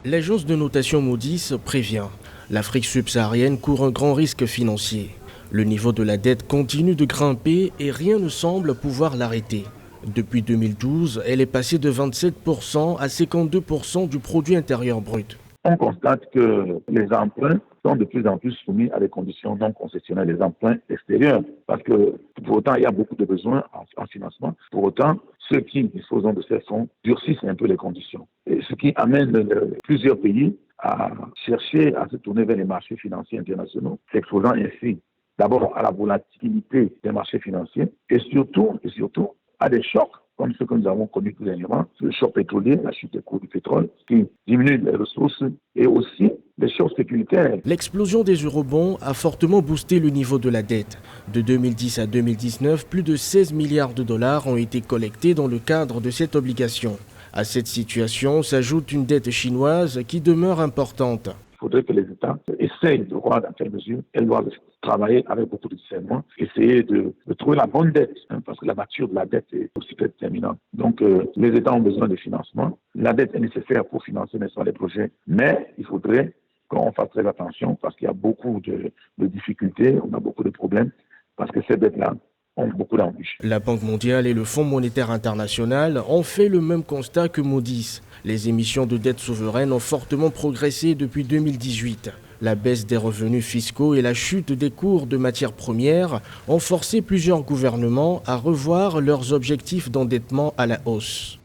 L'agence de notation Moody's prévient. L'Afrique subsaharienne court un grand risque financier. Le niveau de la dette continue de grimper et rien ne semble pouvoir l'arrêter. Depuis 2012, elle est passée de 27% à 52% du produit intérieur brut. On constate que les emprunts sont de plus en plus soumis à des conditions non concessionnelles, les emprunts extérieurs. Parce que pour autant, il y a beaucoup de besoins en financement. Pour autant, ceux qui disposent de ces fonds durcissent un peu les conditions. Et ce qui amène plusieurs pays à chercher à se tourner vers les marchés financiers internationaux, s'exposant ainsi d'abord à la volatilité des marchés financiers et surtout à des chocs comme ceux que nous avons connus tout dernièrement, le choc pétrolier, la chute des cours du pétrole, qui diminue les ressources et aussi les chocs sécuritaires. L'explosion des eurobonds a fortement boosté le niveau de la dette. De 2010 à 2019, plus de 16 milliards de dollars ont été collectés dans le cadre de cette obligation. À cette situation s'ajoute une dette chinoise qui demeure importante. Il faudrait que les États essayent de voir dans quelle mesure elles doivent travailler avec beaucoup de discernement, essayer de trouver la bonne dette, parce que la nature de la dette est aussi déterminante. Donc, les États ont besoin de financement. La dette est nécessaire pour financer les projets, mais il faudrait qu'on fasse très attention parce qu'il y a beaucoup de difficultés, on a beaucoup de problèmes, parce que ces dettes-là ont beaucoup d'embûches. La Banque mondiale et le Fonds monétaire international ont fait le même constat que Moody's. Les émissions de dette souveraine ont fortement progressé depuis 2018. La baisse des revenus fiscaux et la chute des cours de matières premières ont forcé plusieurs gouvernements à revoir leurs objectifs d'endettement à la hausse.